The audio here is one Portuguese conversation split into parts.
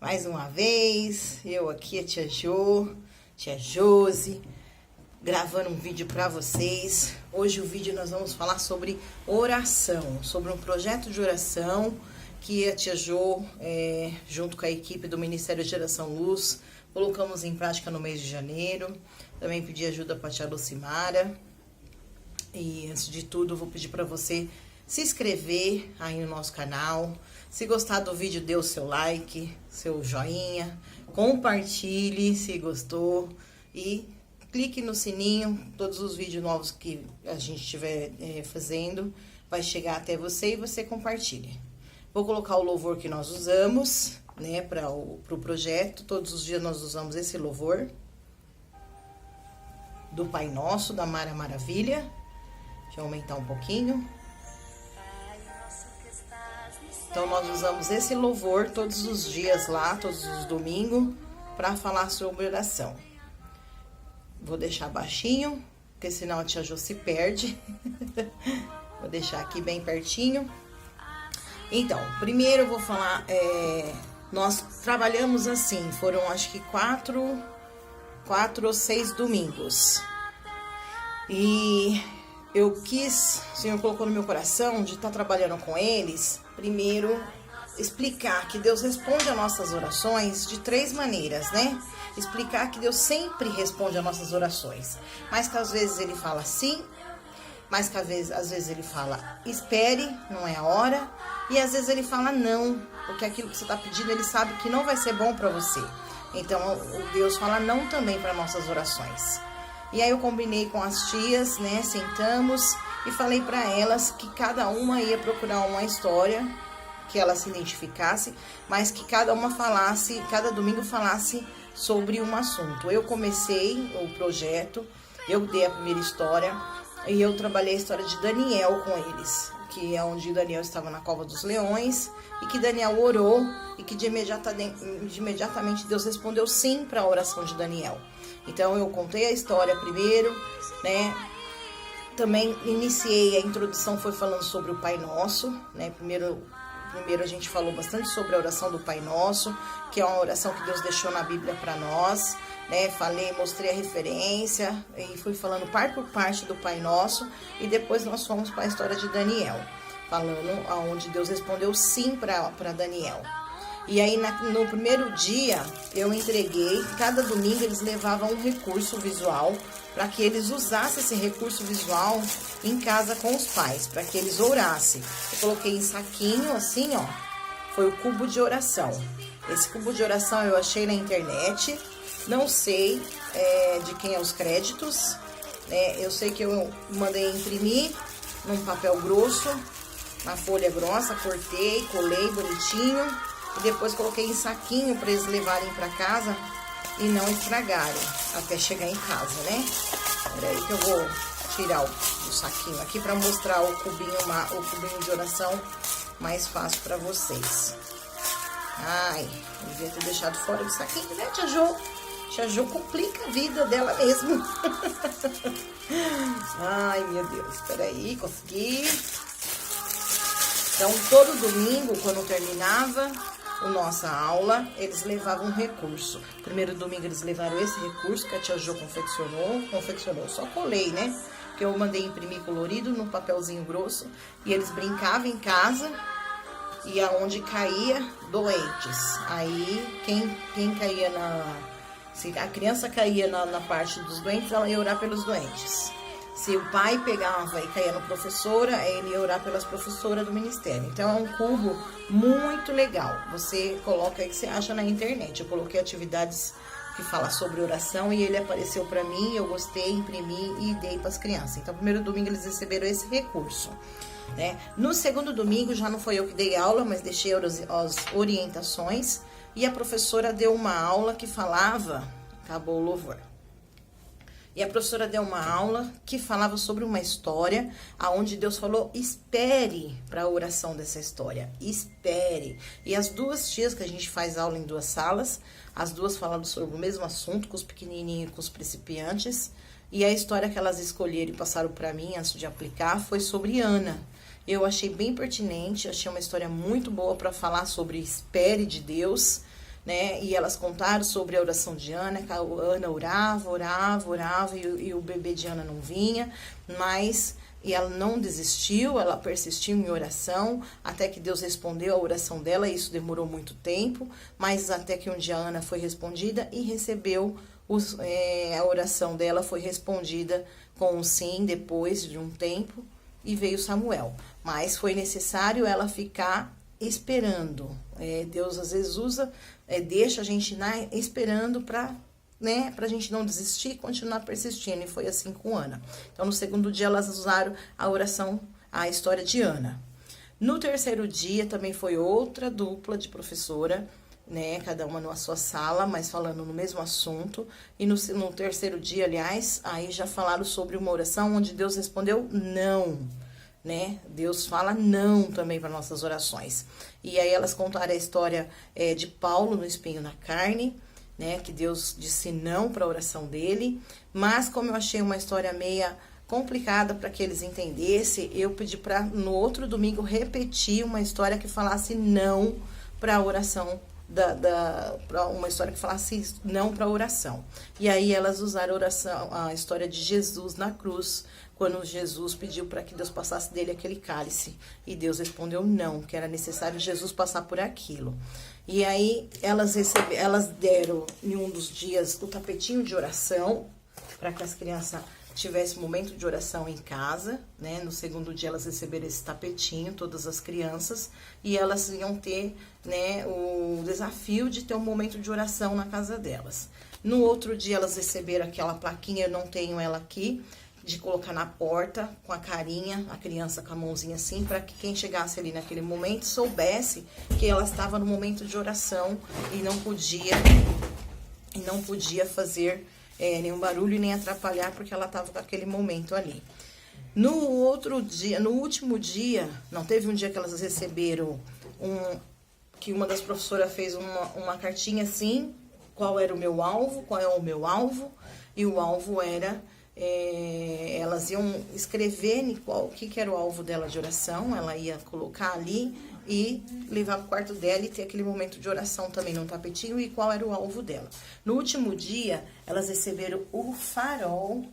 Mais uma vez, eu aqui, a tia Jo, tia Josi, gravando um vídeo para vocês. Hoje o vídeo nós vamos falar sobre oração, sobre um projeto de oração que a tia Jo, junto com a equipe do Ministério Geração Luz, colocamos em prática no mês de janeiro. Também pedi ajuda para a tia Lucimara. E antes de tudo, eu vou pedir para você se inscrever aí no nosso canal. Se gostar do vídeo, dê o seu like, seu joinha, compartilhe se gostou e clique no sininho. Todos os vídeos novos que a gente estiver fazendo vai chegar até você e você compartilhe. Vou colocar o louvor que nós usamos, né, para o projeto. Todos os dias nós usamos esse louvor do Pai Nosso, da Mara Maravilha. Deixa eu aumentar um pouquinho. Então, nós usamos esse louvor todos os dias lá, todos os domingos, para falar sobre oração. Vou deixar baixinho, porque senão a tia Jo se perde. Vou deixar aqui bem pertinho. Então, primeiro eu vou falar, nós trabalhamos assim, foram acho que quatro ou 6 domingos. E eu quis, o Senhor colocou no meu coração de estar trabalhando com eles, primeiro explicar que Deus responde a nossas orações de 3 maneiras, né? Explicar que Deus sempre responde a nossas orações, mas que às vezes Ele fala sim, mas que às vezes Ele fala espere, não é a hora, e às vezes Ele fala não, porque aquilo que você está pedindo Ele sabe que não vai ser bom para você. Então Deus fala não também para nossas orações. E aí eu combinei com as tias, né, sentamos e falei para elas que cada uma ia procurar uma história que ela se identificasse, mas que cada uma falasse, cada domingo falasse sobre um assunto. Eu comecei o projeto, eu dei a primeira história e eu trabalhei a história de Daniel com eles, que é onde Daniel estava na cova dos leões e que Daniel orou e que de imediatamente Deus respondeu sim para a oração de Daniel. Então eu contei a história primeiro, né? Também iniciei, a introdução foi falando sobre o Pai Nosso, né? Primeiro a gente falou bastante sobre a oração do Pai Nosso, que é uma oração que Deus deixou na Bíblia para nós, né? Mostrei a referência e fui falando parte por parte do Pai Nosso e depois nós fomos para a história de Daniel, falando aonde Deus respondeu sim para Daniel. E aí no primeiro dia eu entreguei, cada domingo eles levavam um recurso visual para que eles usassem esse recurso visual em casa com os pais, para que eles orassem. Eu coloquei em saquinho assim, ó, foi o cubo de oração. Esse cubo de oração eu achei na internet, não sei de quem é os créditos, eu sei que eu mandei imprimir num papel grosso, na folha grossa, cortei, colei bonitinho. E depois coloquei em saquinho para eles levarem para casa e não estragarem até chegar em casa, né? Peraí que eu vou tirar o saquinho aqui para mostrar o cubinho de oração mais fácil para vocês. Ai, devia ter deixado fora do saquinho, né, tia Jo? Tia Jo complica a vida dela mesmo. Ai, meu Deus, peraí, consegui. Então, todo domingo, quando terminava a nossa aula, eles levavam um recurso. Primeiro domingo eles levaram esse recurso que a tia Jo confeccionou, só colei, né? Que eu mandei imprimir colorido no papelzinho grosso e eles brincavam em casa e aonde caía, doentes. Aí, quem caía se a criança caía na parte dos doentes, ela ia orar pelos doentes. Se o pai pegava e caía no professora, ele ia orar pelas professoras do ministério. Então, é um cubo muito legal. Você coloca aí que você acha na internet. Eu coloquei atividades que falam sobre oração e ele apareceu para mim, eu gostei, imprimi e dei para as crianças. Então, primeiro domingo eles receberam esse recurso, né? No segundo domingo, já não foi eu que dei aula, mas deixei as orientações. E a professora deu uma aula que falava... Acabou o louvor. E a professora deu uma aula que falava sobre uma história aonde Deus falou, espere para a oração dessa história, espere. E as duas tias, que a gente faz aula em 2 salas, as duas falando sobre o mesmo assunto, com os pequenininhos e com os principiantes. E a história que elas escolheram e passaram para mim antes de aplicar foi sobre Ana. Eu achei bem pertinente, achei uma história muito boa para falar sobre espere de Deus. né? E elas contaram sobre a oração de Ana, que a Ana orava, e o bebê de Ana não vinha, mas... E ela não desistiu, ela persistiu em oração, até que Deus respondeu a oração dela, e isso demorou muito tempo, mas até que um dia a Ana foi respondida e recebeu, a oração dela foi respondida com um sim depois de um tempo, e veio Samuel. Mas foi necessário ela ficar esperando. Deus às vezes deixa a gente esperando para... né, pra gente não desistir e continuar persistindo, e foi assim com Ana. Então, no segundo dia, elas usaram a oração, a história de Ana. No terceiro dia, também foi outra dupla de professora, né, cada uma na sua sala, mas falando no mesmo assunto. E no terceiro dia, aliás, aí já falaram sobre uma oração onde Deus respondeu não, né? Deus fala não também para nossas orações. E aí elas contaram a história de Paulo no espinho na carne, né, que Deus disse não para a oração dele, mas como eu achei uma história meia complicada para que eles entendessem, eu pedi para no outro domingo repetir uma história que falasse não para a oração, uma história que falasse não para a oração. E aí elas usaram a história de Jesus na cruz, quando Jesus pediu para que Deus passasse dele aquele cálice, e Deus respondeu não, que era necessário Jesus passar por aquilo. E aí elas deram em um dos dias o tapetinho de oração, para que as crianças tivessem momento de oração em casa, né? No segundo dia elas receberam esse tapetinho, todas as crianças, e elas iam ter, né, o desafio de ter um momento de oração na casa delas. No outro dia elas receberam aquela plaquinha, eu não tenho ela aqui, de colocar na porta com a carinha, a criança com a mãozinha assim, para que quem chegasse ali naquele momento soubesse que ela estava no momento de oração e não podia fazer nenhum barulho e nem atrapalhar, porque ela estava com aquele momento ali. No último dia, não teve um dia que elas receberam que uma das professoras fez uma cartinha assim, qual era o meu alvo, qual é o meu alvo, e o alvo era... elas iam escrever o que era o alvo dela de oração, ela ia colocar ali e levar para o quarto dela e ter aquele momento de oração também no tapetinho, e qual era o alvo dela. No último dia, elas receberam o farol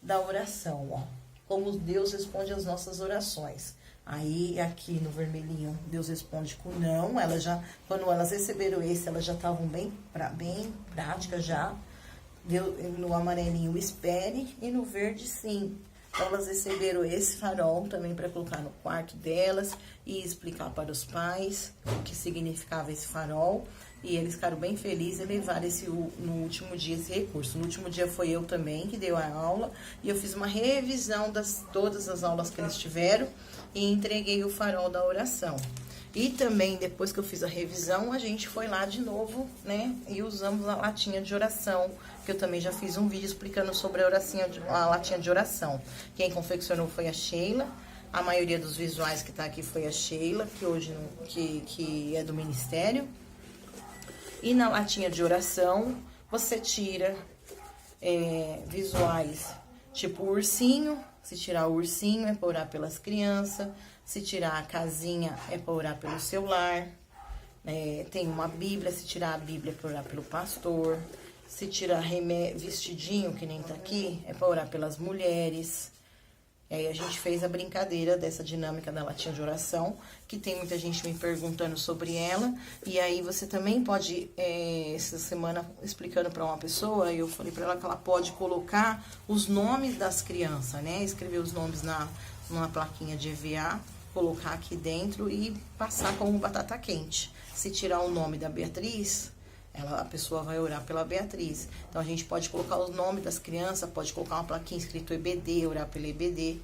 da oração, ó, como Deus responde às nossas orações. Aí, aqui no vermelhinho, Deus responde com não. Quando elas receberam esse, elas já estavam bem práticas já. No amarelinho, espere, e no verde, sim. Então, elas receberam esse farol também para colocar no quarto delas e explicar para os pais o que significava esse farol. E eles ficaram bem felizes em levar no último dia esse recurso. No último dia foi eu também que deu a aula, e eu fiz uma revisão todas as aulas que eles tiveram e entreguei o farol da oração. E também, depois que eu fiz a revisão, a gente foi lá de novo, né? E usamos a latinha de oração, que eu também já fiz um vídeo explicando sobre a latinha de oração. Quem confeccionou foi a Sheila. A maioria dos visuais que tá aqui foi a Sheila, que hoje que é do Ministério. E na latinha de oração, você tira visuais tipo o ursinho. Se tirar o ursinho, é para orar pelas crianças. Se tirar a casinha, é para orar pelo seu lar. Tem uma Bíblia, se tirar a Bíblia, é para orar pelo pastor. Se tirar vestidinho, que nem tá aqui, é para orar pelas mulheres. E aí a gente fez a brincadeira dessa dinâmica da latinha de oração, que tem muita gente me perguntando sobre ela. E aí você também pode, essa semana, explicando para uma pessoa, eu falei para ela que ela pode colocar os nomes das crianças, né? Escrever os nomes numa plaquinha de EVA, colocar aqui dentro e passar como batata quente. Se tirar o nome da Beatriz, a pessoa vai orar pela Beatriz. Então, a gente pode colocar o nome das crianças, pode colocar uma plaquinha escrito EBD, orar pela EBD.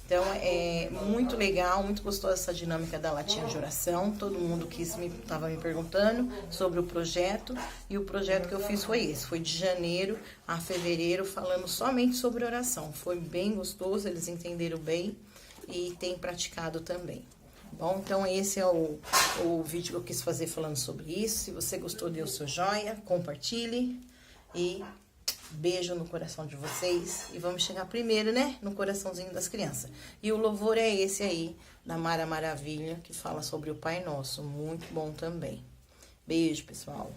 Então, é muito legal, muito gostosa essa dinâmica da latinha de oração. Todo mundo que estava me perguntando sobre o projeto. E o projeto que eu fiz foi esse. Foi de janeiro a fevereiro, falando somente sobre oração. Foi bem gostoso, eles entenderam bem e têm praticado também. Bom, então esse é o vídeo que eu quis fazer falando sobre isso. Se você gostou, dê o seu joinha, compartilhe e beijo no coração de vocês. E vamos chegar primeiro, né, no coraçãozinho das crianças. E o louvor é esse aí, da Mara Maravilha, que fala sobre o Pai Nosso, muito bom também. Beijo, pessoal.